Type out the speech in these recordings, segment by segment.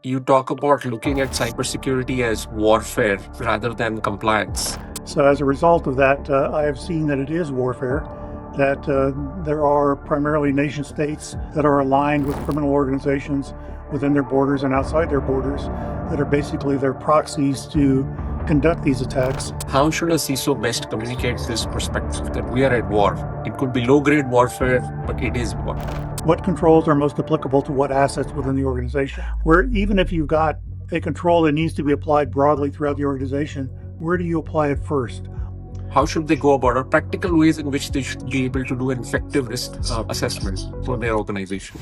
You talk about looking at cybersecurity as warfare rather than compliance. So, as a result of that, I have seen that it is warfare, that there are primarily nation states that are aligned with criminal organizations within their borders and outside their borders that are basically their proxies to conduct these attacks. How should a CISO best communicate this perspective that we are at war? It could be low grade warfare, but it is war. What controls are most applicable to what assets within the organization? Where even if you've got a control that needs to be applied broadly throughout the organization, where do you apply it first? How should they go about it? Practical ways in which they should be able to do an effective risk assessment for their organization.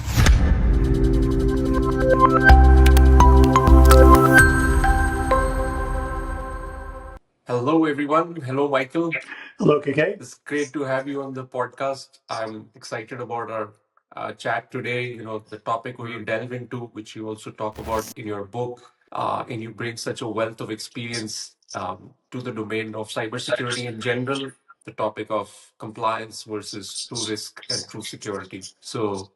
Hello, everyone. Hello, Michael. Hello, KK. It's great to have you on the podcast. I'm excited about our chat today. The topic we delve into, which you also talk about in your book, and you bring such a wealth of experience to the domain of cybersecurity in general, the topic of compliance versus true risk and true security. So,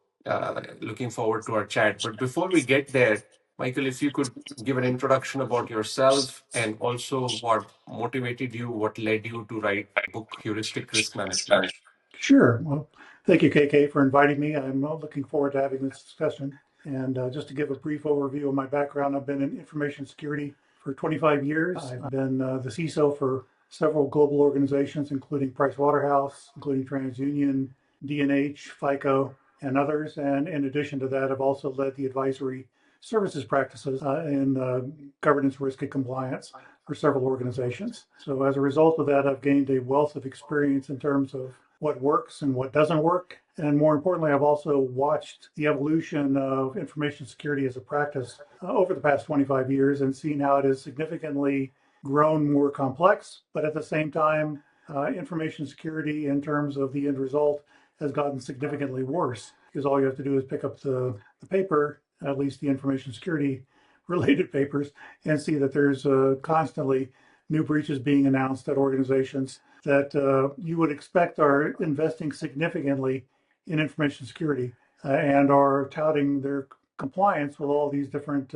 looking forward to our chat. But before we get there, Michael, if you could give an introduction about yourself and also what motivated you, what led you to write the book Heuristic Risk Management. Sure. Well, thank you, KK, for inviting me. I'm looking forward to having this discussion. And just to give a brief overview of my background, I've been in information security for 25 years. I've been the CISO for several global organizations, including Pricewaterhouse, including TransUnion, D&H, FICO, and others. And in addition to that, I've also led the advisory services practices in governance, risk, and compliance for several organizations. So as a result of that, I've gained a wealth of experience in terms of what works and what doesn't work. And more importantly, I've also watched the evolution of information security as a practice over the past 25 years and seen how it has significantly grown more complex. But at the same time, information security in terms of the end result has gotten significantly worse because all you have to do is pick up the paper, at least the information security related papers, and see that there's constantly new breaches being announced at organizations that you would expect are investing significantly in information security and are touting their compliance with all these different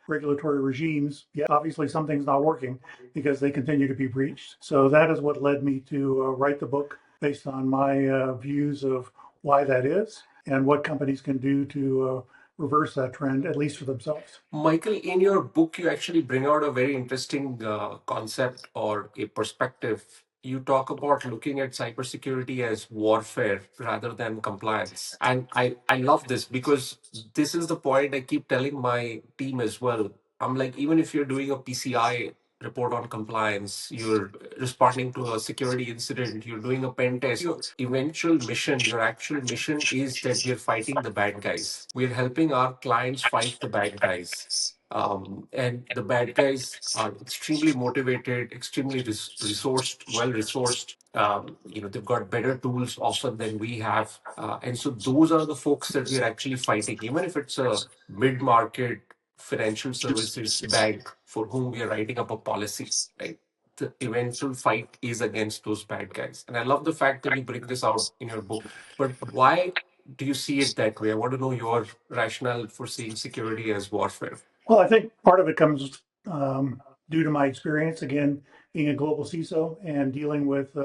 regulatory regimes. Yet obviously something's not working because they continue to be breached. So that is what led me to write the book based on my views of why that is and what companies can do to reverse that trend, at least for themselves. Michael, in your book, you actually bring out a very interesting concept or a perspective. You talk about looking at cybersecurity as warfare rather than compliance. And I love this because this is the point I keep telling my team as well. I'm like, even if you're doing a PCI report on compliance, you're responding to a security incident, you're doing a pen test, your eventual mission, your actual mission is that we're fighting the bad guys. We're helping our clients fight the bad guys. And the bad guys are extremely motivated, extremely resourced, well resourced. They've got better tools often than we have, and so those are the folks that we're actually fighting. Even if it's a mid-market financial services bank for whom we are writing up a policy, right? The eventual fight is against those bad guys. And I love the fact that you bring this out in your book. But why do you see it that way? I want to know your rationale for seeing security as warfare. Well, I think part of it comes due to my experience, again, being a global CISO and dealing with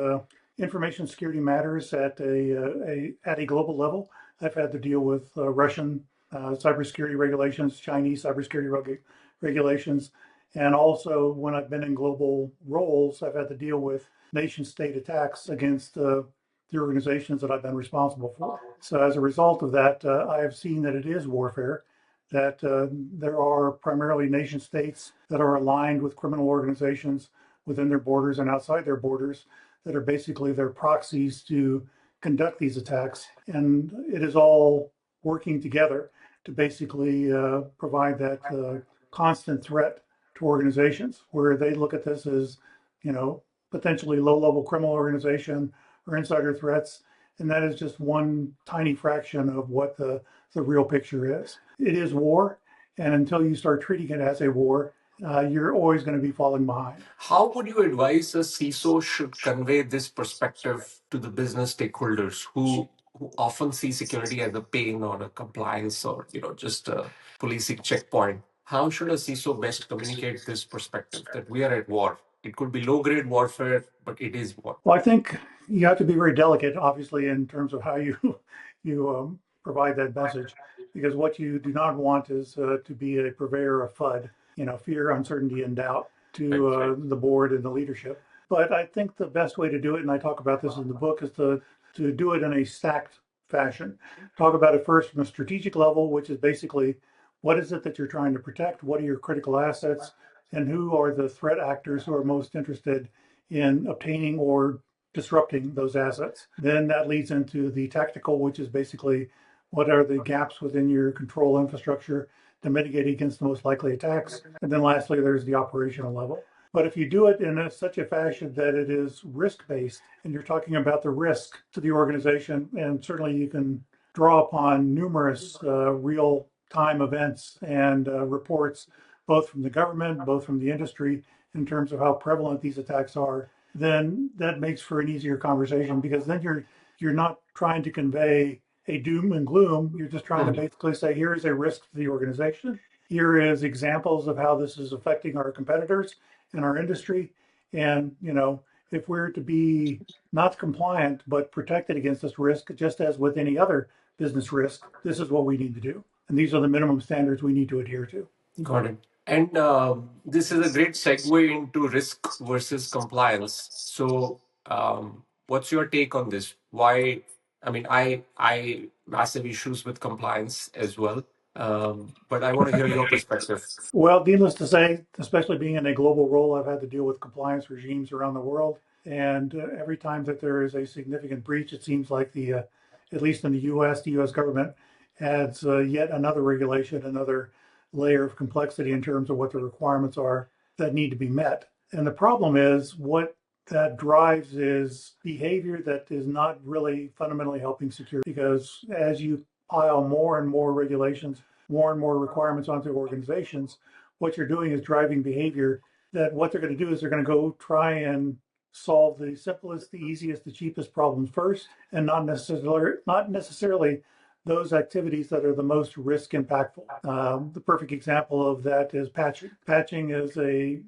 information security matters at at a global level. I've had to deal with Russian cybersecurity regulations, Chinese regulations, and also when I've been in global roles, I've had to deal with nation state attacks against the organizations that I've been responsible for. So as a result of that, I have seen that it is warfare, that there are primarily nation states that are aligned with criminal organizations within their borders and outside their borders that are basically their proxies to conduct these attacks. And it is all working together to basically provide that constant threat to organizations where they look at this as, potentially low level criminal organization or insider threats. And that is just one tiny fraction of what the real picture is. It is war. And until you start treating it as a war, you're always going to be falling behind. How would you advise a CISO should convey this perspective to the business stakeholders who often see security as a pain or a compliance or just a policing checkpoint? How should a CISO best communicate this perspective that we are at war? It could be low grade warfare, but it is war. Well, I think you have to be very delicate, obviously, in terms of how you provide that message, because what you do not want is to be a purveyor of FUD, fear, uncertainty, and doubt to Right. the board and the leadership. But I think the best way to do it, and I talk about this in the book, is to do it in a stacked fashion. Talk about it first from a strategic level, which is basically what is it that you're trying to protect? What are your critical assets? And who are the threat actors who are most interested in obtaining or disrupting those assets? Then that leads into the tactical, which is basically what are the gaps within your control infrastructure to mitigate against the most likely attacks. And then lastly, there's the operational level. But if you do it in such a fashion that it is risk based and you're talking about the risk to the organization, and certainly you can draw upon numerous real time events and reports, both from the government, both from the industry, in terms of how prevalent these attacks are, then that makes for an easier conversation, because then you're not trying to convey a doom and gloom. You're just trying to Mhm. basically say, here is a risk to the organization. Here is examples of how this is affecting our competitors in our industry. And, if we're to be not compliant, but protected against this risk, just as with any other business risk, this is what we need to do. And these are the minimum standards we need to adhere to. Got it. And this is a great segue into risk versus compliance. So, what's your take on this? Why? I mean, I massive issues with compliance as well, but I want to hear your perspective. Well, needless to say, especially being in a global role, I've had to deal with compliance regimes around the world. And every time that there is a significant breach, it seems like at least in the U.S. government adds yet another regulation, another layer of complexity in terms of what the requirements are that need to be met. And the problem is what that drives is behavior that is not really fundamentally helping security, because as you pile more and more regulations, more and more requirements onto organizations, what you're doing is driving behavior that what they're going to do is they're going to go try and solve the simplest, the easiest, the cheapest problems first, and not necessarily those activities that are the most risk impactful. The perfect example of that is patching. Patching is a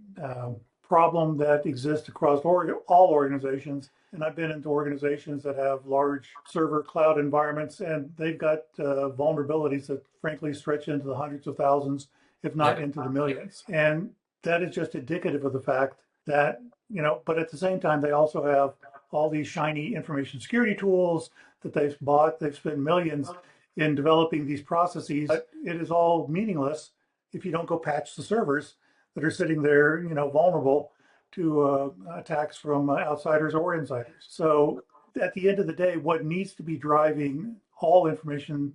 problem that exists across all organizations. And I've been into organizations that have large server cloud environments, and they've got vulnerabilities that frankly stretch into the hundreds of thousands, if not Yeah. into the millions. And that is just indicative of the fact that, but at the same time, they also have all these shiny information security tools that they've bought. They've spent millions in developing these processes, but it is all meaningless if you don't go patch the servers that are sitting there, vulnerable to attacks from outsiders or insiders. So at the end of the day, what needs to be driving all information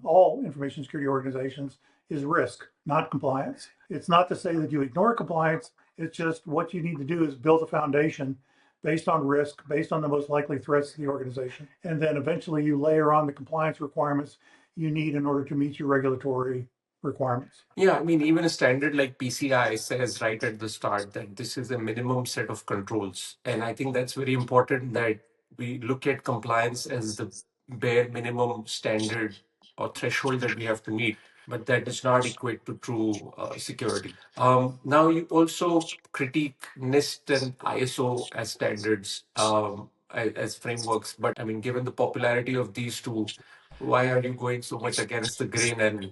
security organizations is risk, not compliance. It's not to say that you ignore compliance. It's just what you need to do is build a foundation based on risk, based on the most likely threats to the organization. And then eventually you layer on the compliance requirements you need in order to meet your regulatory requirements. Yeah, I mean, even a standard like PCI says right at the start that this is a minimum set of controls. And I think that's very important that we look at compliance as the bare minimum standard or threshold that we have to meet, but that does not equate to true security. Now, you also critique NIST and ISO as standards, as frameworks. But I mean, given the popularity of these two, why are you going so much against the grain and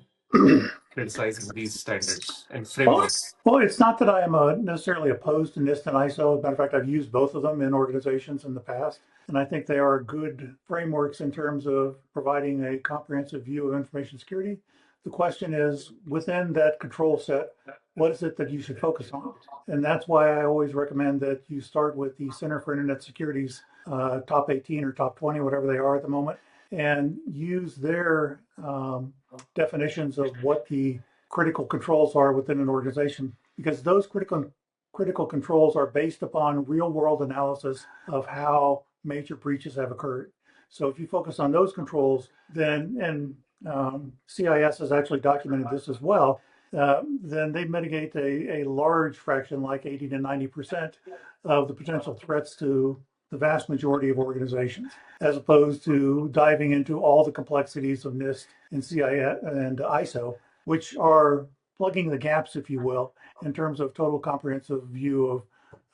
criticizing these standards and Well, frameworks? well, it's not that I am necessarily opposed to NIST and ISO. As a matter of fact, I've used both of them in organizations in the past, and I think they are good frameworks in terms of providing a comprehensive view of information security. The question is, within that control set, what is it that you should focus on? And that's why I always recommend that you start with the Center for Internet Security's top 18 or top 20, whatever they are at the moment, and use their definitions of what the critical controls are within an organization, because those critical controls are based upon real world analysis of how major breaches have occurred. So if you focus on those controls, then, and CIS has actually documented this as well, then they mitigate a large fraction, like 80 to 90% of the potential threats to the vast majority of organizations, as opposed to diving into all the complexities of NIST and CIS and ISO, which are plugging the gaps, if you will, in terms of total comprehensive view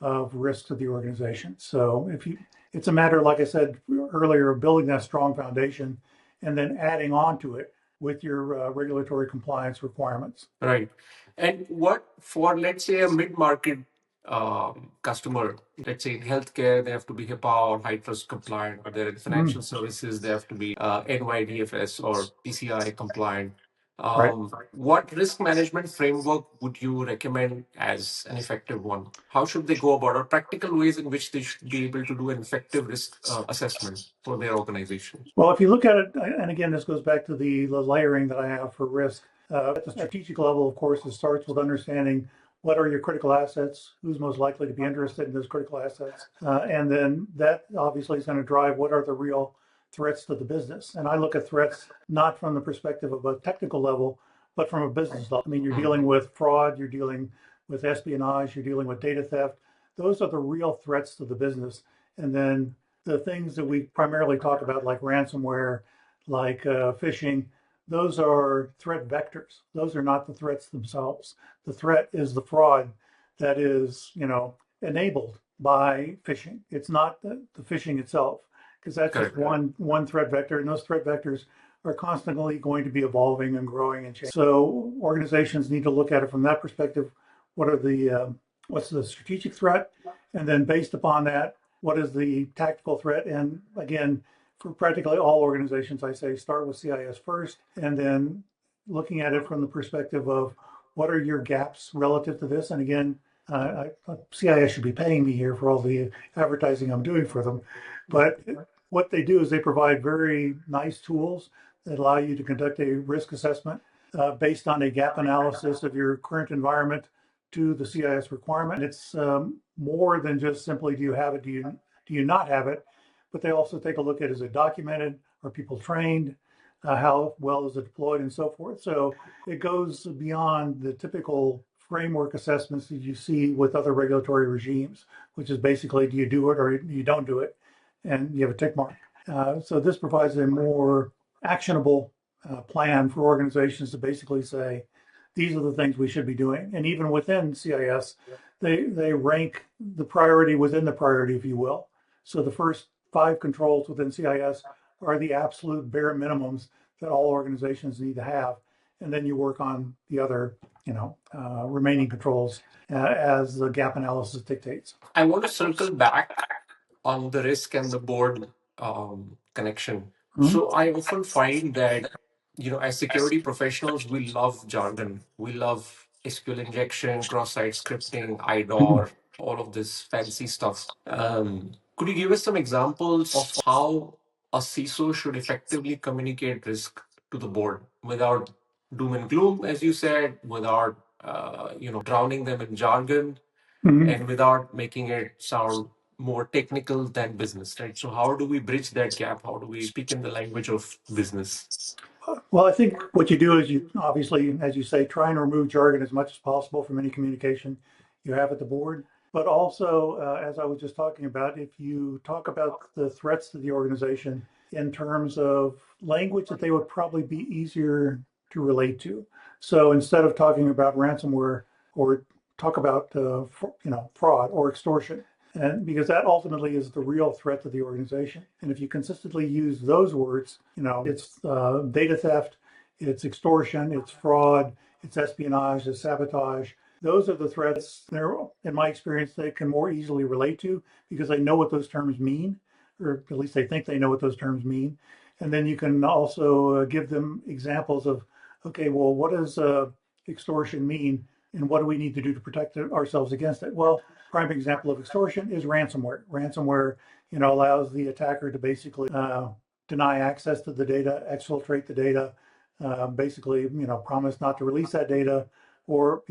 of risks of the organization. So if you, it's a matter, like I said earlier, of building that strong foundation and then adding on to it with your regulatory compliance requirements. Right. And what for, let's say, a mid-market customer, let's say in healthcare, they have to be HIPAA or high trust compliant, or they're in financial Mm, services, they have to be NYDFS or PCI compliant. right. What risk management framework would you recommend as an effective one? How should they go about, or practical ways in which they should be able to do an effective risk assessment for their organization? Well, if you look at it, and again, this goes back to the layering that I have for risk. At the strategic level, of course, it starts with understanding what are your critical assets, who's most likely to be interested in those critical assets, and then that obviously is going to drive what are the real threats to the business. And I look at threats not from the perspective of a technical level, but from a business level. I mean, you're dealing with fraud, you're dealing with espionage, you're dealing with data theft. Those are the real threats to the business. And then the things that we primarily talk about, like ransomware, like phishing, those are threat vectors. Those are not the threats themselves. The threat is the fraud that is, enabled by phishing. It's not the phishing itself, because that's just Correct. one threat vector, and those threat vectors are constantly going to be evolving and growing and changing. So organizations need to look at it from that perspective. What are the what's the strategic threat, and then based upon that, what is the tactical threat? And again, for practically all organizations, I say start with CIS first, and then looking at it from the perspective of what are your gaps relative to this. And again, CIS should be paying me here for all the advertising I'm doing for them. But what they do is they provide very nice tools that allow you to conduct a risk assessment based on a gap analysis of your current environment to the CIS requirement. It's more than just simply do you have it, do you not have it, but they also take a look at is it documented, are people trained, how well is it deployed, and so forth. So it goes beyond the typical framework assessments that you see with other regulatory regimes, which is basically do you do it or you don't do it, and you have a tick mark. So this provides a more actionable plan for organizations to basically say, these are the things we should be doing. And even within CIS, they rank the priority within the priority, if you will. So the first 5 controls within CIS are the absolute bare minimums that all organizations need to have. And then you work on the other, remaining controls as the gap analysis dictates. I want to circle back on the risk and the board connection. Hmm. So I often find that, as security professionals, we love jargon. We love SQL injection, cross-site scripting, IDOR, all of this fancy stuff. Could you give us some examples of how a CISO should effectively communicate risk to the board without doom and gloom, as you said, without drowning them in jargon, Hmm. and without making it sound more technical than business, right? So how do we bridge that gap? How do we speak in the language of business? Well, I think what you do is you obviously, as you say, try and remove jargon as much as possible from any communication you have at the board. But also, as I was just talking about, if you talk about the threats to the organization in terms of language that they would probably be easier to relate to. So instead of talking about ransomware or talk about fraud or extortion, and because that ultimately is the real threat to the organization. And if you consistently use those words, it's data theft, it's extortion, it's fraud, it's espionage, it's sabotage. Those are the threats they're, in my experience, they can more easily relate to because they know what those terms mean, or at least they think they know what those terms mean. And then you can also give them examples of, okay, well, what does extortion mean? And what do we need to do to protect ourselves against it? Well, prime example of extortion is ransomware. Ransomware, allows the attacker to basically deny access to the data, exfiltrate the data, basically, promise not to release that data, or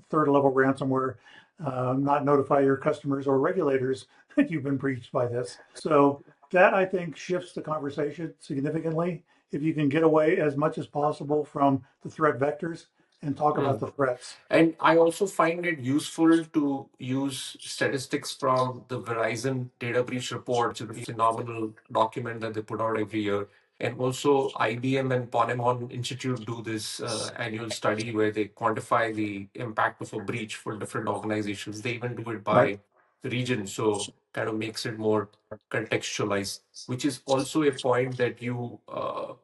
third level ransomware, not notify your customers or regulators that you've been breached by this. So that I think shifts the conversation significantly. If you can get away as much as possible from the threat vectors and talk about Mm. the threats. And I also find it useful to use statistics from the Verizon data breach report, which is a phenomenal document that they put out every year. And also, IBM and Ponemon Institute do this annual study where they quantify the impact of a breach for different organizations. They even do it Right. by region, so kind of makes it more contextualized, which is also a point that you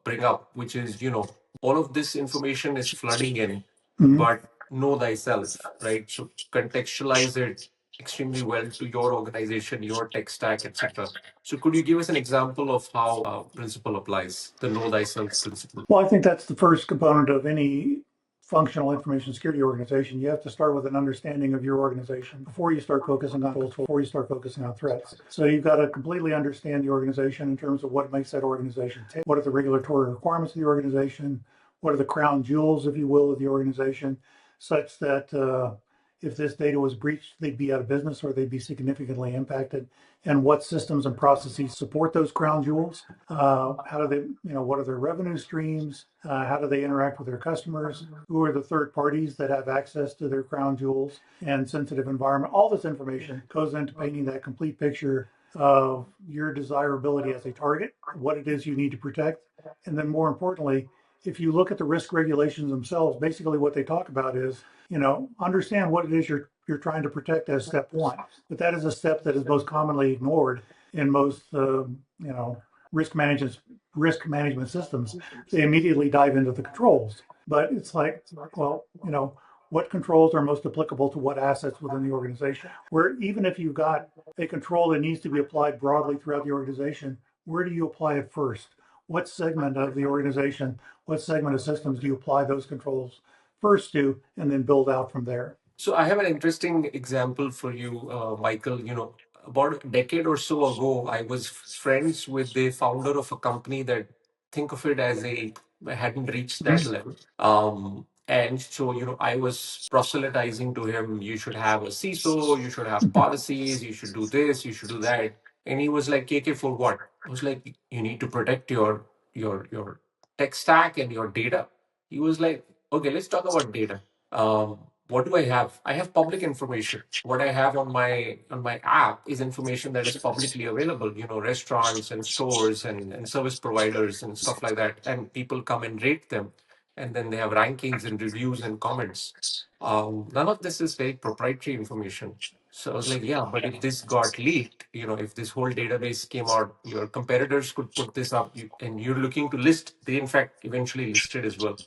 bring up, which is, all of this information is flooding in, Mhm. but know thyself, right? So contextualize it extremely well to your organization, your tech stack, etc. So could you give us an example of how principle applies, the know thyself principle? Well, I think that's the first component of any functional information security organization. You have to start with an understanding of your organization before you start focusing on controls, before you start focusing on threats. So you've got to completely understand the organization in terms of what makes that organization tick. What are the regulatory requirements of the organization? What are the crown jewels, if you will, of the organization, such that if this data was breached, they'd be out of business or they'd be significantly impacted. And what systems and processes support those crown jewels? How do they, what are their revenue streams? How do they interact with their customers? Who are the third parties that have access to their crown jewels and sensitive environment? All this information goes into painting that complete picture of your desirability as a target, what it is you need to protect, and then more importantly, if you look at the risk regulations themselves, basically what they talk about is, understand what it is you're trying to protect as step one. But that is a step that is most commonly ignored in most, risk management risk management systems. They immediately dive into the controls, but it's like, well, what controls are most applicable to what assets within the organization? Where even if you've got a control that needs to be applied broadly throughout the organization, where do you apply it first? What segment of the organization, what segment of systems do you apply those controls first to, and then build out from there? So I have an interesting example for you, Michael. About a decade or so ago, I was friends with the founder of a company that, think of it as a, hadn't reached that Mhm. level. And so, I was proselytizing to him, you should have a CISO, you should have policies, you should do this, you should do that. And he was like, KK, for what? I was like, you need to protect your tech stack and your data. He was like, okay, let's talk about data. What do I have? I have public information. What I have on my app is information that is publicly available. Restaurants and stores and service providers and stuff like that. And people come and rate them, and then they have rankings and reviews and comments. None of this is very proprietary information. So I was like, yeah, but if this got leaked, if this whole database came out, your competitors could put this up, and you're looking to list. They in fact eventually listed as well.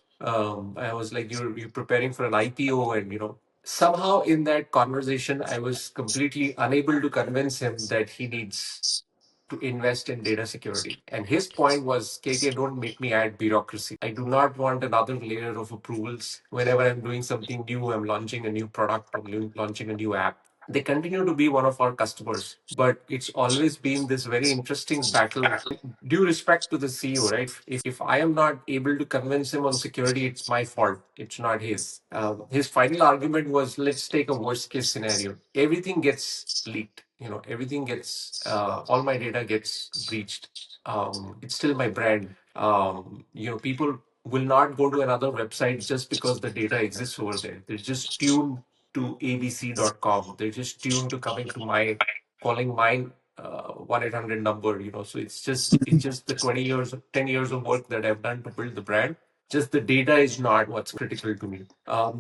I was like, you're preparing for an IPO, and somehow in that conversation, I was completely unable to convince him that he needs to invest in data security. And his point was, KK, don't make me add bureaucracy. I do not want another layer of approvals. Whenever I'm doing something new, I'm launching a new product, I'm launching a new app. They continue to be one of our customers, but it's always been this very interesting battle. Due respect to the CEO, right? If I am not able to convince him on security, it's my fault. It's not his. His final argument was, let's take a worst case scenario. Everything gets leaked. Everything gets, all my data gets breached. It's still my brand. People will not go to another website just because the data exists over there. They're just tuned to abc.com. They're just tuned to coming to calling my 1-800 number. So it's just the 20 years, 10 years of work that I've done to build the brand. Just the data is not what's critical to me.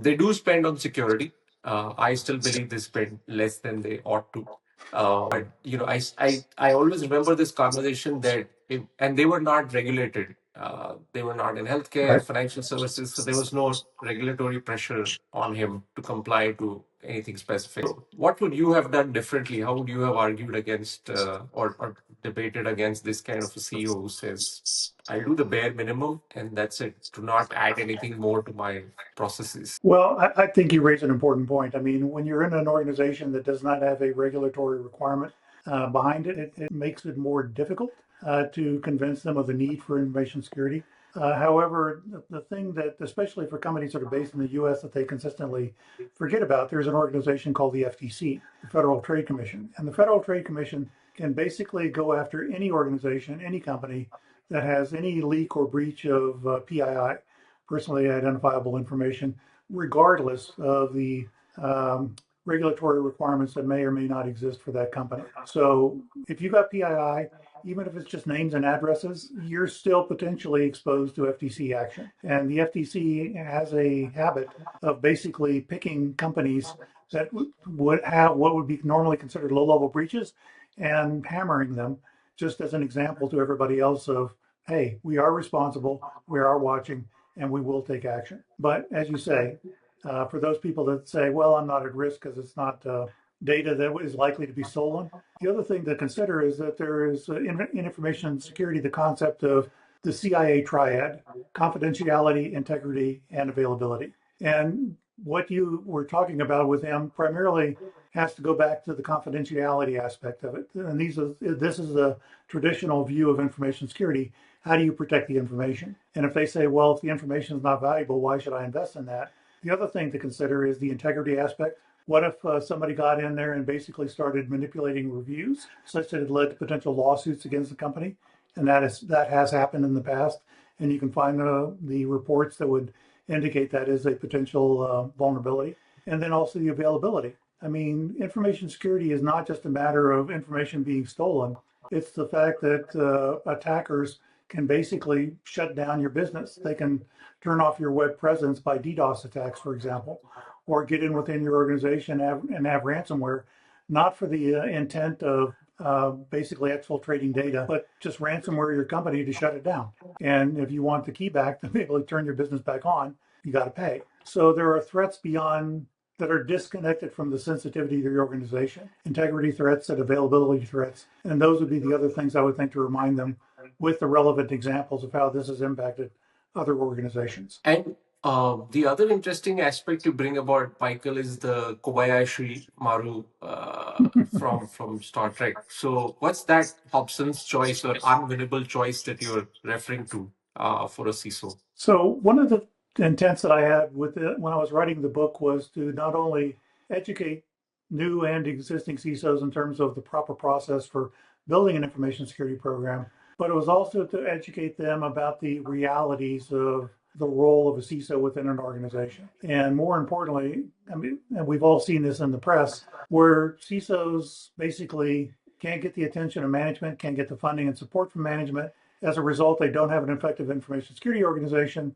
They do spend on security. I still believe they spend less than they ought to. But I always remember this conversation that and they were not regulated. They were not in healthcare, Right. financial services, so there was no regulatory pressure on him to comply to anything specific. So what would you have done differently? How would you have argued against or debated against this kind of a CEO who says, "I'll do the bare minimum and that's it. Do not add anything more to my processes." Well, I think you raise an important point. I mean, when you're in an organization that does not have a regulatory requirement behind it, it makes it more difficult to convince them of the need for information security. However, the thing that, especially for companies that are based in the US, that they consistently forget about, there's an organization called the FTC, the Federal Trade Commission. And the Federal Trade Commission can basically go after any organization, any company that has any leak or breach of PII, personally identifiable information, regardless of the regulatory requirements that may or may not exist for that company. So if you got PII even if it's just names and addresses, you're still potentially exposed to FTC action. And the FTC has a habit of basically picking companies that would have what would be normally considered low-level breaches and hammering them, just as an example to everybody else of, hey, we are responsible, we are watching, and we will take action. But as you say, for those people that say, well, I'm not at risk because it's not data that is likely to be stolen. The other thing to consider is that there is in information security the concept of the CIA triad: confidentiality, integrity, and availability. And what you were talking about with him primarily has to go back to the confidentiality aspect of it. And this is the traditional view of information security. How do you protect the information? And if they say, well, if the information is not valuable, why should I invest in that? The other thing to consider is the integrity aspect. What if somebody got in there and basically started manipulating reviews such that it led to potential lawsuits against the company? And that has happened in the past. And you can find the reports that would indicate that is a potential vulnerability. And then also the availability. I mean, information security is not just a matter of information being stolen. It's the fact that attackers can basically shut down your business. They can turn off your web presence by DDoS attacks, for example, or get in within your organization and have ransomware, not for the intent of basically exfiltrating data, but just ransomware your company to shut it down. And if you want the key back to be able to turn your business back on, you got to pay. So there are threats beyond that are disconnected from the sensitivity of your organization, integrity threats and availability threats. And those would be the other things I would think to remind them with the relevant examples of how this has impacted other organizations. And the other interesting aspect to bring about, Michael, is the Kobayashi Maru from Star Trek. So, what's that Hobson's choice or unwinnable choice that you're referring to for a CISO? So one of the intents that I had with it when I was writing the book was to not only educate new and existing CISOs in terms of the proper process for building an information security program, but it was also to educate them about the realities of the role of a CISO within an organization. And more importantly, I mean, and we've all seen this in the press, where CISOs basically can't get the attention of management, can't get the funding and support from management. As a result, they don't have an effective information security organization.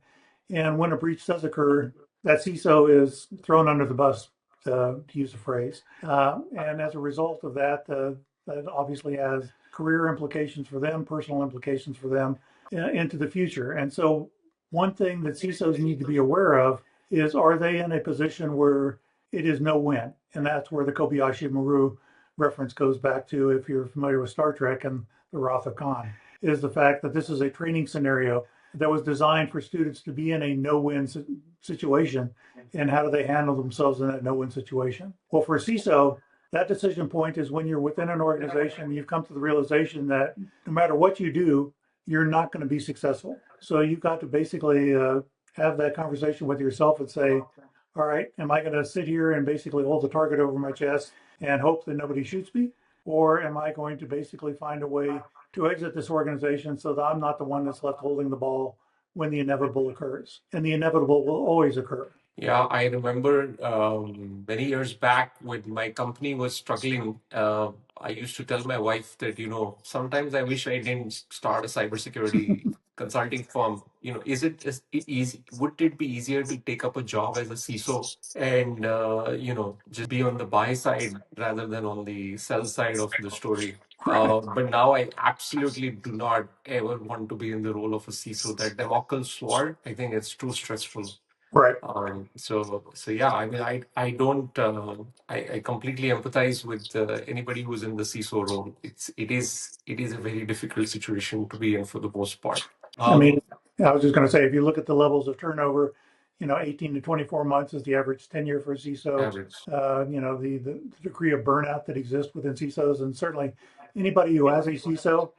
And when a breach does occur, that CISO is thrown under the bus, to use a phrase. And as a result of that, that obviously has career implications for them, personal implications for them into the future. And so, one thing that CISOs need to be aware of is, are they in a position where it is no win? And that's where the Kobayashi Maru reference goes back to, if you're familiar with Star Trek and the Wrath of Khan, is the fact that this is a training scenario that was designed for students to be in a no-win situation. And how do they handle themselves in that no-win situation? Well, for a CISO, that decision point is when you're within an organization, you've come to the realization that no matter what you do, you're not going to be successful. So you've got to basically have that conversation with yourself and say, all right, am I going to sit here and basically hold the target over my chest and hope that nobody shoots me? Or am I going to basically find a way to exit this organization so that I'm not the one that's left holding the ball when the inevitable occurs? And the inevitable will always occur. Yeah, I remember many years back when my company was struggling. I used to tell my wife that, sometimes I wish I didn't start a cybersecurity consulting firm. Is it easy? Would it be easier to take up a job as a CISO and, just be on the buy side rather than on the sell side of the story? But now I absolutely do not ever want to be in the role of a CISO. That Damocles sword, I think it's too stressful. Right. So yeah, I mean, I don't, I completely empathize with anybody who's in the CISO role. It is a very difficult situation to be in for the most part. I mean, Um, I was just going to say, if you look at the levels of turnover, 18 to 24 months is the average tenure for a CISO. Average. The degree of burnout that exists within CISOs, and certainly anybody who has a CISO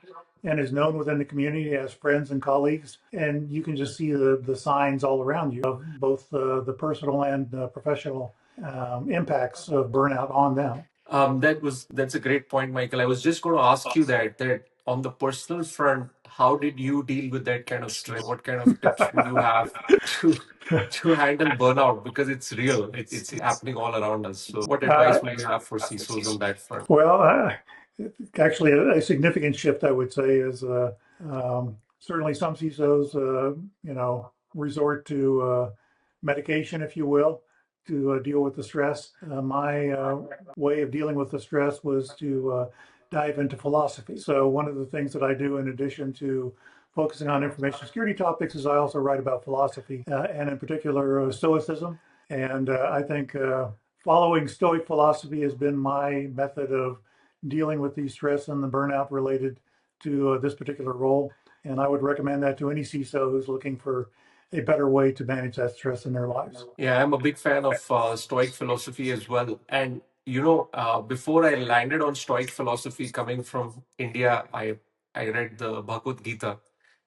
and is known within the community, has friends and colleagues, and you can just see the signs all around you of both the personal and professional impacts of burnout on them. That's a great point, Michael. I was just going to ask you that on the personal front, how did you deal with that kind of stress? What kind of tips would you have to to handle burnout? Because it's real. It's happening all around us. So what Uh, advice would you have for CISOs on that front? well, Actually, a significant shift, I would say, is certainly some CISOs, resort to medication, if you will, to deal with the stress. My way of dealing with the stress was to dive into philosophy. So one of the things that I do, in addition to focusing on information security topics, is I also write about philosophy, and in particular, Stoicism. And I think following Stoic philosophy has been my method of dealing with the stress and the burnout related to this particular role. And I would recommend that to any CISO who's looking for a better way to manage that stress in their lives. Yeah, I'm a big fan of Stoic philosophy as well. And before I landed on Stoic philosophy, coming from India, I read the Bhagavad Gita.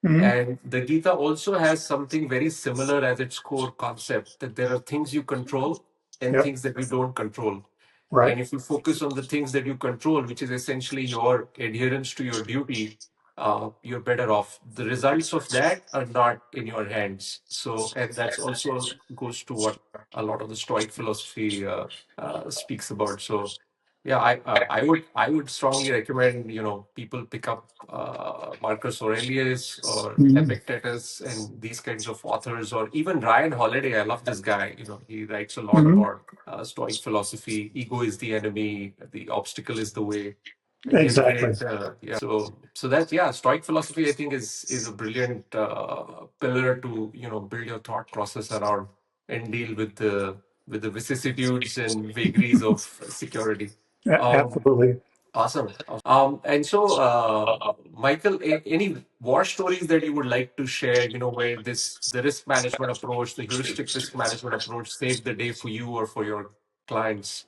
Mm-hmm. And the Gita also has something very similar as its core concept, that there are things you control and Yep. things that you don't control. Right. And if you focus on the things that you control, which is essentially your adherence to your duty, you're better off. The results of that are not in your hands. So, and that's also goes to what a lot of the Stoic philosophy speaks about. So, yeah, I would strongly recommend people pick up Marcus Aurelius or Mm-hmm. Epictetus and these kinds of authors, or even Ryan Holiday. I love this guy. He writes a lot Mm-hmm. about Stoic philosophy. Ego is the enemy. The obstacle is the way. He has Exactly. great, yeah. So that, yeah, Stoic philosophy I think is a brilliant pillar to build your thought process around and deal with the vicissitudes and vagaries of security. Um, Absolutely. Awesome. And so, Michael, any war stories that you would like to share, where the risk management approach, the heuristic risk management approach saved the day for you or for your clients?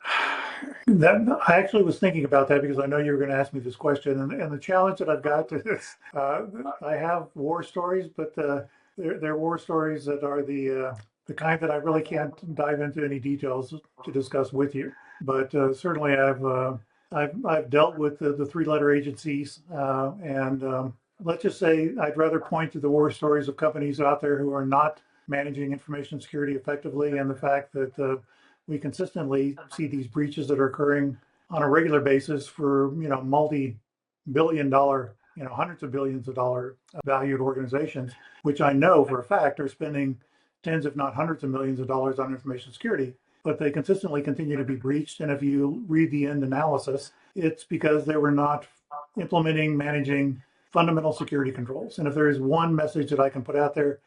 That I actually was thinking about that because I know you were going to ask me this question, and the challenge that I've got is I have war stories, but they're war stories that are the kind that I really can't dive into any details to discuss with you. But certainly I've dealt with the three-letter agencies, and let's just say I'd rather point to the war stories of companies out there who are not managing information security effectively, and the fact that we consistently see these breaches that are occurring on a regular basis for multi-billion dollar, hundreds of billions of dollar valued organizations, which I know for a fact are spending tens, if not hundreds of millions of dollars on information security, but they consistently continue to be breached. And if you read the end analysis, it's because they were not implementing, managing fundamental security controls. And if there is one message that I can put out there,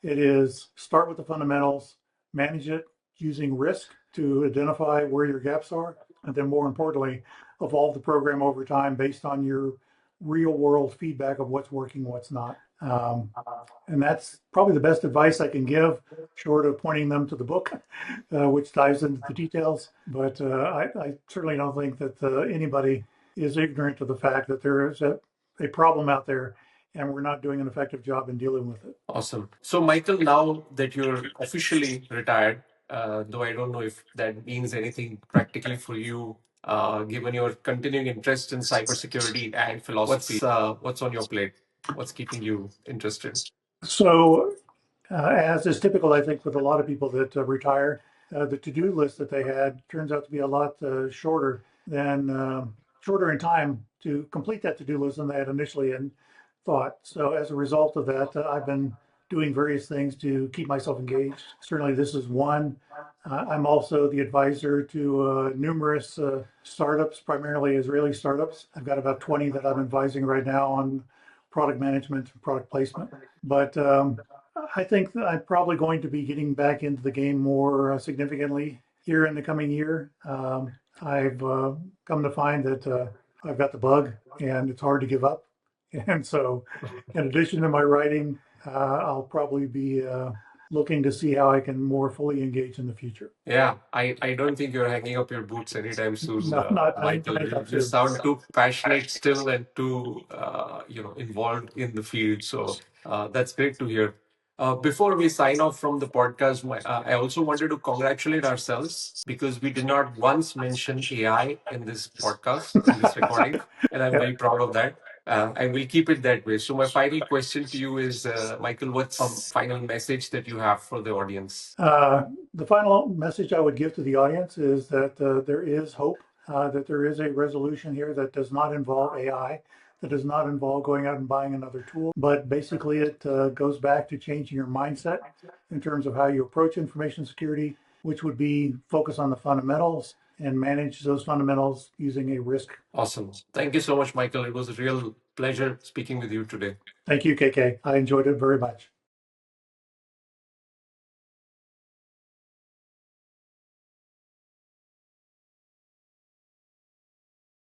it is start with the fundamentals, manage it using risk to identify where your gaps are, and then more importantly, evolve the program over time based on your real world feedback of what's working, what's not. And that's probably the best advice I can give, short of pointing them to the book, which dives into the details. But I certainly don't think that anybody is ignorant of the fact that there is a problem out there and we're not doing an effective job in dealing with it. Awesome. So, Michael, now that you're officially retired, though I don't know if that means anything practically for you, given your continuing interest in cybersecurity and philosophy, what's on your plate? What's keeping you interested? So as is typical, I think, with a lot of people that retire, the to-do list that they had turns out to be a lot shorter in time to complete that to-do list than they had initially thought. So as a result of that, I've been doing various things to keep myself engaged. Certainly, this is one. I'm also the advisor to numerous startups, primarily Israeli startups. I've got about 20 that I'm advising right now on product management and product placement. But I think that I'm probably going to be getting back into the game more significantly here in the coming year. I've come to find that I've got the bug and it's hard to give up. And so, in addition to my writing, I'll probably be looking to see how I can more fully engage in the future. Yeah, I don't think you're hanging up your boots anytime soon, No, not Michael. anytime You soon. sound too passionate still and too, involved in the field. So that's great to hear. Before we sign off from the podcast, I also wanted to congratulate ourselves because we did not once mention AI in this podcast, in this recording, and I'm Yep. very proud of that. And we'll keep it that way. So my final question to you is, Michael, what's a final message that you have for the audience? Uh, the final message I would give to the audience is that there is hope. that there is a resolution here that does not involve AI, that does not involve going out and buying another tool, but basically it goes back to changing your mindset in terms of how you approach information security, which would be focus on the fundamentals and manage those fundamentals using a risk. Awesome. Thank you so much, Michael. It was a real pleasure speaking with you today. Thank you, KK. I enjoyed it very much.